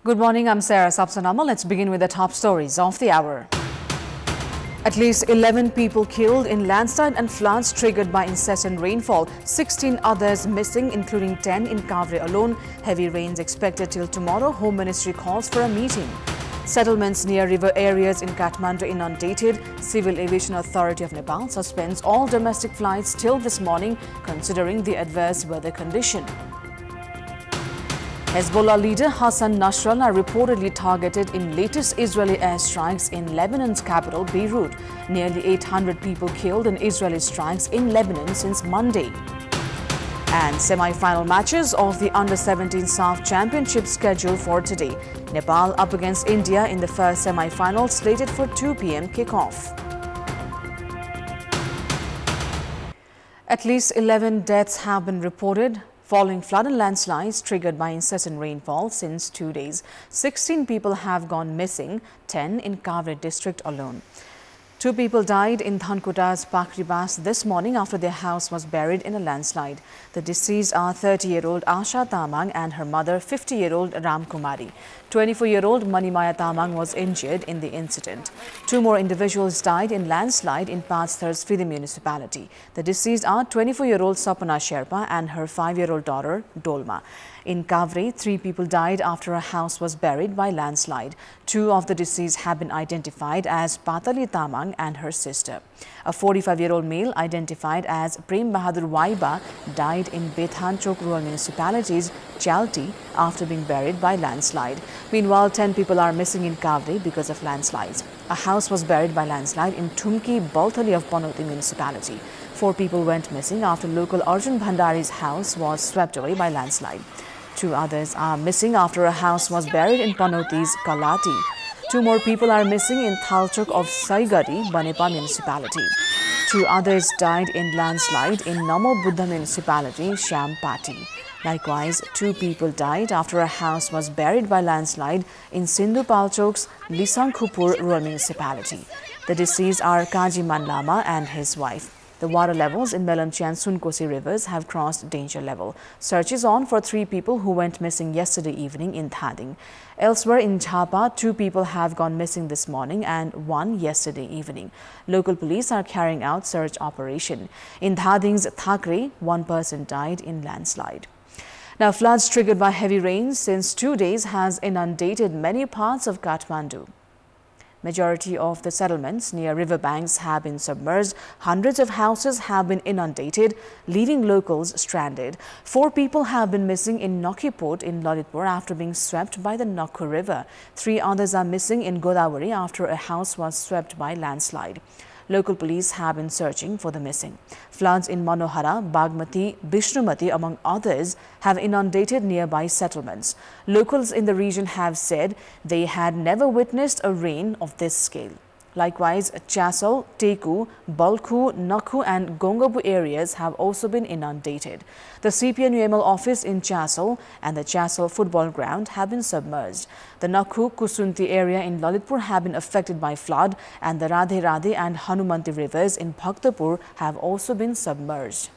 Good morning, I'm Sapsanamma. Let's begin with the top stories of the hour. At least 11 people killed in landslide and floods triggered by incessant rainfall. 16 others missing, including 10 in Kavre alone. Heavy rains expected till tomorrow. Home Ministry calls for a meeting. Settlements near river areas in Kathmandu inundated. Civil Aviation Authority of Nepal suspends all domestic flights till this morning, considering the adverse weather condition. Hezbollah leader Hassan Nasrallah reportedly targeted in latest Israeli airstrikes in Lebanon's capital, Beirut. Nearly 800 people killed in Israeli strikes in Lebanon since Monday. And semi-final matches of the Under-17 SAF Championship scheduled for today. Nepal up against India in the first semi-final, slated for 2 p.m. kickoff. At least 11 deaths have been reported following flood and landslides triggered by incessant rainfall since 2 days. 16 people have gone missing, 10 in Kavre district alone. 2 people died in Thankuta's Pakribas this morning after their house was buried in a landslide. The deceased are 30-year-old Asha Tamang and her mother, 50-year-old Ram Kumari. 24-year-old Manimaya Tamang was injured in the incident. 2 more individuals died in landslide in Patsthar municipality. The deceased are 24-year-old Sapana Sherpa and her 5-year-old daughter, Dolma. In Kavre, 3 people died after a house was buried by landslide. 2 of the deceased have been identified as Patali Tamang and her sister. A 45-year-old male identified as Prem Bahadur Waiba died in Bethanchok rural municipality's Chalti after being buried by landslide. Meanwhile, 10 people are missing in Kavre because of landslides. A house was buried by landslide in Thumki Balthali of Panoti municipality. 4 people went missing after local Arjun Bhandari's house was swept away by landslide. 2 others are missing after a house was buried in Panoti's Kalati. 2 more people are missing in Thalchok of Saigari, Banepa municipality. 2 others died in landslide in Namo Buddha municipality, Shampati. Likewise, 2 people died after a house was buried by landslide in Sindhu Palchok's Lisangkhupur rural municipality. The deceased are Kaji Manlama and his wife. The water levels in Melamchi and Sunkosi rivers have crossed danger level. Search is on for 3 people who went missing yesterday evening in Thading. Elsewhere in Jhapa, 2 people have gone missing this morning and 1 yesterday evening. Local police are carrying out search operation. In Thading's Thakre, 1 person died in landslide. Now, floods triggered by heavy rains since 2 days has inundated many parts of Kathmandu. Majority of the settlements near riverbanks have been submerged. Hundreds of houses have been inundated, leaving locals stranded. 4 people have been missing in Nokhi Port in Lalitpur after being swept by the Nakhu River. 3 others are missing in Godavari after a house was swept by landslide. Local police have been searching for the missing. Floods in Manohara, Bagmati, Bishnumati, among others, have inundated nearby settlements. Locals in the region have said they had never witnessed a rain of this scale. Likewise, Chasal, Teku, Balkhu, Nakhu and Gongabu areas have also been inundated. The CPN-UML office in Chasal and the Chasal football ground have been submerged. The Nakhu, Kusunti area in Lalitpur have been affected by flood, and the Radhe Radhe and Hanumanti rivers in Bhaktapur have also been submerged.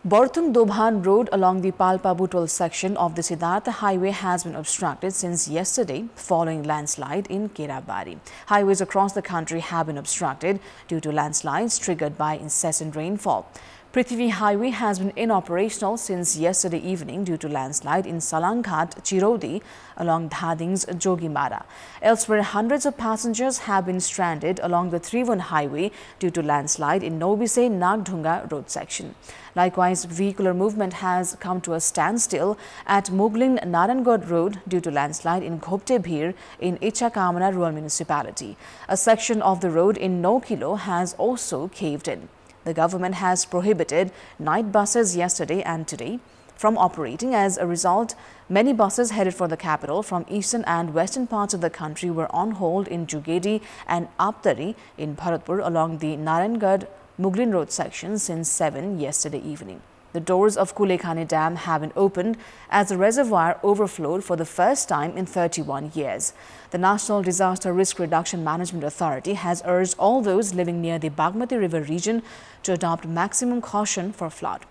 Borthung Dobhan Road along the Palpa Butwal section of the Siddhartha Highway has been obstructed since yesterday following landslide in Kerabari. Highways across the country have been obstructed due to landslides triggered by incessant rainfall. Prithvi Highway has been inoperational since yesterday evening due to landslide in Salanghat, Chirodi along Dhading's Jogimara. Elsewhere, hundreds of passengers have been stranded along the Trivun Highway due to landslide in Nobise Nagdhunga road section. Likewise, vehicular movement has come to a standstill at Muglin Narangod Road due to landslide in Ghopte Bhir in Ichakamana rural municipality. A section of the road in No Kilo has also caved in. The government has prohibited night buses yesterday and today from operating. As a result, many buses headed for the capital from eastern and western parts of the country were on hold in Jugedi and Aptari in Bharatpur along the Narangad Muglin Road section since 7 yesterday evening. The doors of Kulekhani Dam have been opened as the reservoir overflowed for the first time in 31 years. The National Disaster Risk Reduction Management Authority has urged all those living near the Bagmati River region to adopt maximum caution for flood.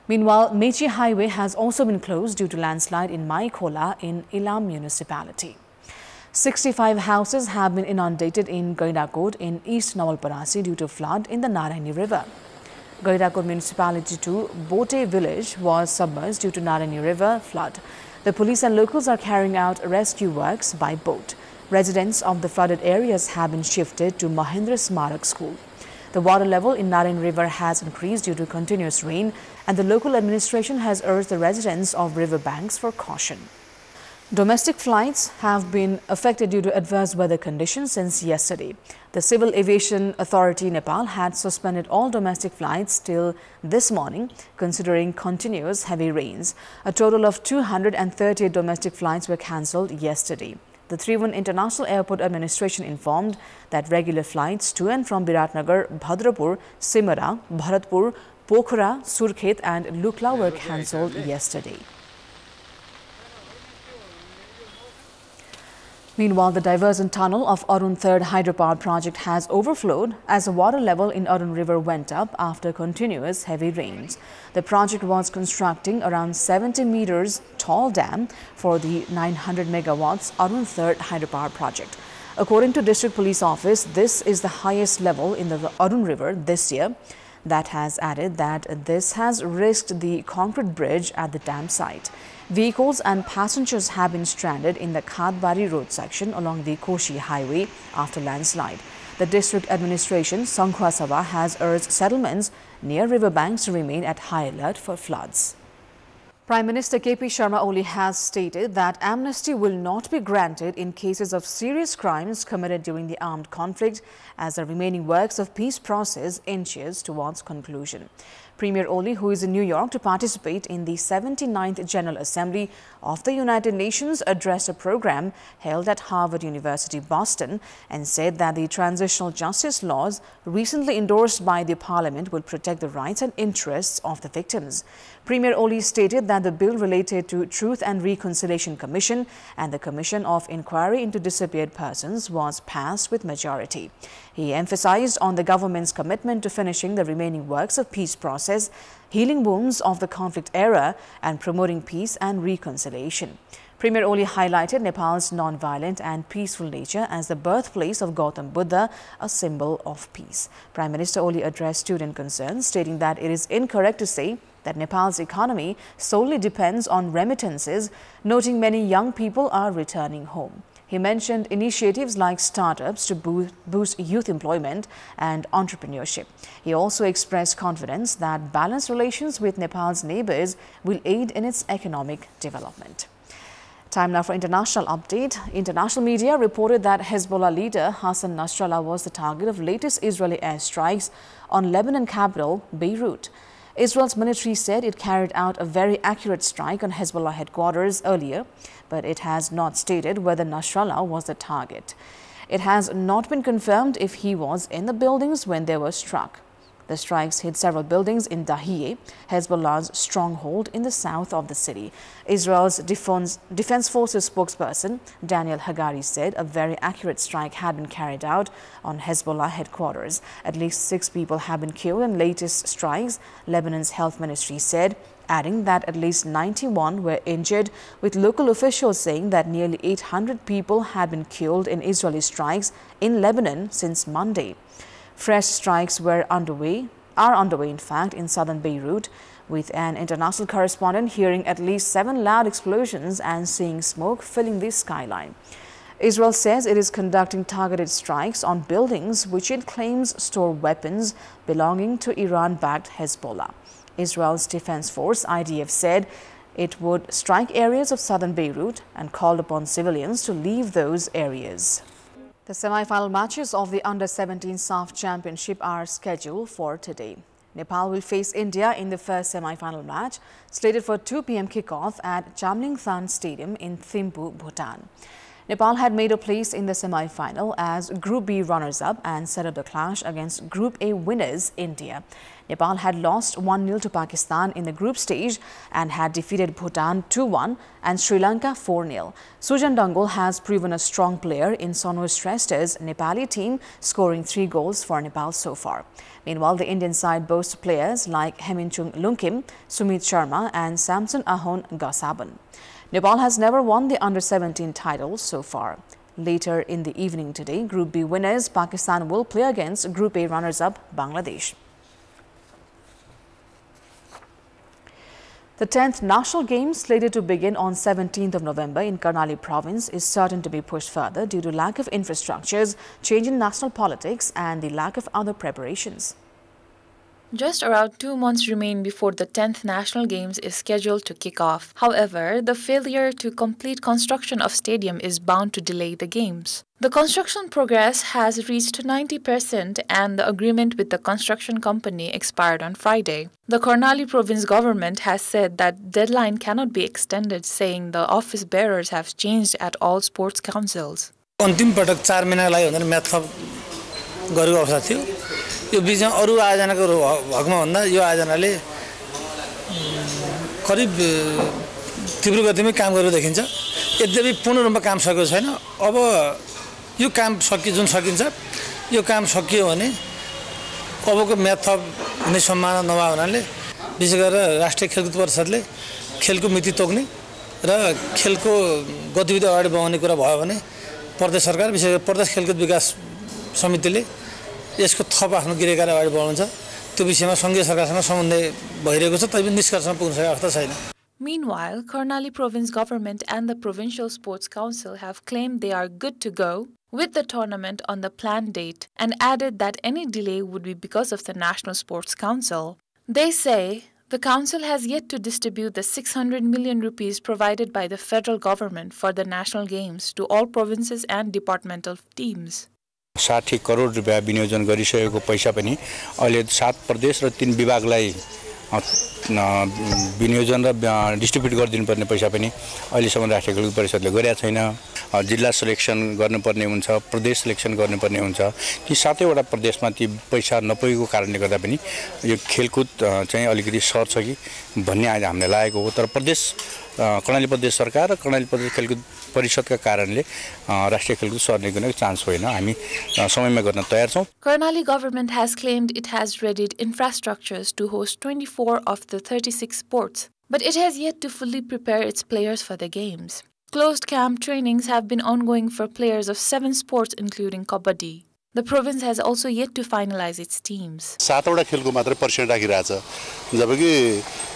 Meanwhile, Mechi Highway has also been closed due to landslide in Maikola in Ilam municipality. 65 houses have been inundated in Gairakot in East Nawalparasi due to flood in the Narayani River. Gairakot municipality to Bote village was submerged due to Narayani River flood. The police and locals are carrying out rescue works by boat. Residents of the flooded areas have been shifted to Mahendra Smarak School. The water level in Narayani River has increased due to continuous rain, and the local administration has urged the residents of river banks for caution. Domestic flights have been affected due to adverse weather conditions since yesterday. The Civil Aviation Authority Nepal had suspended all domestic flights till this morning, considering continuous heavy rains. A total of 230 domestic flights were cancelled yesterday. The Trivandrum International Airport Administration informed that regular flights to and from Biratnagar, Bhadrapur, Simara, Bharatpur, Pokhara, Surkhet and Lukla were cancelled yesterday. Meanwhile, the diversion tunnel of Arun 3rd hydropower project has overflowed as the water level in Arun River went up after continuous heavy rains. The project was constructing around 70 meters tall dam for the 900 megawatts Arun 3rd hydropower project. According to District Police Office, this is the highest level in the Arun River this year. That has added that this has risked the concrete bridge at the dam site. Vehicles and passengers have been stranded in the Khadbari road section along the Koshi highway after landslide. The district administration, Sankhwa Sabha, has urged settlements near riverbanks to remain at high alert for floods. Prime Minister KP Sharma Oli has stated that amnesty will not be granted in cases of serious crimes committed during the armed conflict as the remaining works of peace process inches towards conclusion. Premier Oli, who is in New York to participate in the 79th General Assembly of the United Nations, addressed a program held at Harvard University, Boston, and said that the transitional justice laws recently endorsed by the Parliament will protect the rights and interests of the victims. Premier Oli stated that the bill related to Truth and Reconciliation Commission and the Commission of Inquiry into Disappeared Persons was passed with majority. He emphasized on the government's commitment to finishing the remaining works of peace process, healing wounds of the conflict era, and promoting peace and reconciliation. Premier Oli highlighted Nepal's non-violent and peaceful nature as the birthplace of Gautam Buddha, a symbol of peace. Prime Minister Oli addressed student concerns, stating that it is incorrect to say that Nepal's economy solely depends on remittances, noting many young people are returning home. He mentioned initiatives like startups to boost youth employment and entrepreneurship. He also expressed confidence that balanced relations with Nepal's neighbors will aid in its economic development. Time now for international update. International media reported that Hezbollah leader Hassan Nasrallah was the target of latest Israeli airstrikes on Lebanon capital Beirut. Israel's military said it carried out a very accurate strike on Hezbollah headquarters earlier, but it has not stated whether Nasrallah was the target. It has not been confirmed if he was in the buildings when they were struck. The strikes hit several buildings in Dahieh, Hezbollah's stronghold in the south of the city. Israel's Defense Forces spokesperson Daniel Hagari said a very accurate strike had been carried out on Hezbollah headquarters. At least 6 people have been killed in latest strikes, Lebanon's health ministry said, adding that at least 91 were injured, with local officials saying that nearly 800 people had been killed in Israeli strikes in Lebanon since Monday. Fresh strikes are underway in fact in southern Beirut, with an international correspondent hearing at least 7 loud explosions and seeing smoke filling the skyline. Israel says it is conducting targeted strikes on buildings which it claims store weapons belonging to Iran-backed Hezbollah. Israel's Defense Force, IDF, said it would strike areas of southern Beirut and called upon civilians to leave those areas. The semi-final matches of the Under-17 SAF Championship are scheduled for today. Nepal will face India in the first semi-final match, slated for 2 p.m. kickoff at Chamlingthan Stadium in Thimphu, Bhutan. Nepal had made a place in the semi-final as Group B runners-up and set up the clash against Group A winners, India. Nepal had lost 1-0 to Pakistan in the group stage and had defeated Bhutan 2-1 and Sri Lanka 4-0. Sujan Dangol has proven a strong player in Sonur Shrestha's Nepali team, scoring 3 goals for Nepal so far. Meanwhile, the Indian side boasts players like Heminchung Lungkim, Sumit Sharma and Samson Ahon Gasaban. Nepal has never won the under-17 title so far. Later in the evening today, Group B winners Pakistan will play against Group A runners-up Bangladesh. The 10th National Games, slated to begin on 17th of November in Karnali province, is certain to be pushed further due to lack of infrastructures, change in national politics and the lack of other preparations. Just around 2 months remain before the 10th National Games is scheduled to kick off. However, the failure to complete construction of stadium is bound to delay the Games. The construction progress has reached 90% and the agreement with the construction company expired on Friday. The Karnali province government has said that deadline cannot be extended, saying the office bearers have changed at all sports councils. अन्तिम पटक 4 महिना लागि भनेर match गरेको अवस्था थियो। यो बीचमा अरु आयोजनाको हकमा भन्दा यो आयोजनाले करिब तीव्र गतिमै काम गरेको देखिन्छ। यद्यपि पूर्ण रूपमा काम सकेको छैन। अब यो काम सकिन्छ यो काम सकियो भने अबको म्याच हुने सम्भावना नभएको हुनाले विशेष गरेर राष्ट्रिय खेलकुद परिषदले खेलको मिति तोक्ने र खेलको गतिविधि अगाडि बढाउने कुरा भयो भने प्रदेश सरकार विशेष गरी प्रदेश खेलकुद विकास समितिले यसको थप आफ्नो गिरेकार्य अगाडि बढाउँछ। त्यो विषयमा संघीय सरकारसँग समन्वय भइरहेको छ, तैपनि निष्कर्षमा पुग्न सकेको अवस्था छैन। Meanwhile, Karnali province government and the provincial sports council have claimed they are good to go with the tournament on the planned date and added that any delay would be because of the National Sports Council. They say the council has yet to distribute the 600 million rupees provided by the federal government for the national games to all provinces and departmental teams. 60 crore रुपैयाँ विनियोजन गरिसकेको पैसा पनि अहिले 7 प्रदेश र 3 विभागलाई विनियोजन र distribute गरिदिनुपर्ने पैसा पनि अहिलेसम्म राष्ट्रिय खेलकुद परिषदले गरेका छैन। जिल्ला सिलेक्सन गर्नुपर्ने हुन्छ, प्रदेश सिलेक्सन गर्नुपर्ने हुन्छ। ती 7 वटा प्रदेशमा ती पैसा नपुगेको कारणले गर्दा पनि यो खेलकुद चाहिँ अलिकति सर्छ कि भन्ने आज हामीले लागेको हो। तर प्रदेश कर्णाली प्रदेश सरकार र कर्णाली प्रदेश खेलकुद परिषदका कारणले राष्ट्रिय खेलकुद सर्ने कुनै चान्स होइन। हामी समयमा गर्न तयार छौं। Karnali government has claimed it has readied infrastructures to host 24 of the 36 sports, but it has yet to fully prepare its players for the games. Closed camp trainings have been ongoing for players of 7 sports including kabaddi. The province has also yet to finalize its teams. 7 वटा खेलको मात्र percent राखिरहेछ, जबकि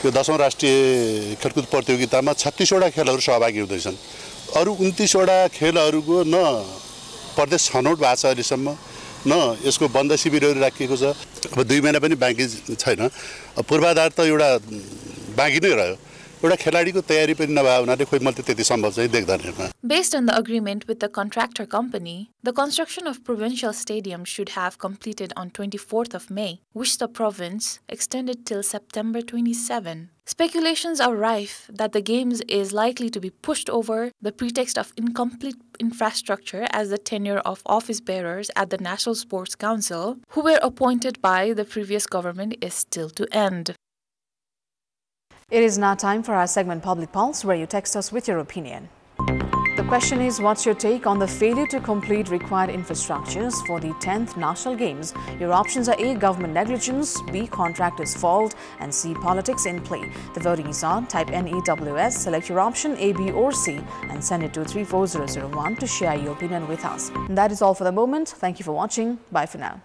यो 10औं राष्ट्रिय खेलकुद प्रतियोगितामा 36 वटा खेलहरू सहभागी हुँदैछन्। अरु 29 वटा खेलहरूको न प्रदेश छनौट भएको छ अहिलेसम्म, न यसको बन्द शिविरहरू राखिएको छ। अब 2 महिना पनि बाँकी छैन। पूर्वाधार त एउटा बाँकी नै रह्यो। एउटा खेलाडीको तयारी पनि नभए हुनाले खोइ मैले त्यति सम्भव चाहिँ देख्दैन। Based on the agreement with the contractor company, the construction of provincial stadium should have completed on 24th of May, which the province extended till September 27. Speculations are rife that the games is likely to be pushed over the pretext of incomplete infrastructure as the tenure of office bearers at the National Sports Council, who were appointed by the previous government, is still to end. It is now time for our segment Public Pulse, where you text us with your opinion. The question is, what's your take on the failure to complete required infrastructures for the 10th National Games? Your options are A, government negligence, B, contractors' fault, and C, politics in play. The voting is on. Type NEWS, select your option A, B or C and send it to 34001 to share your opinion with us. And that is all for the moment. Thank you for watching. Bye for now.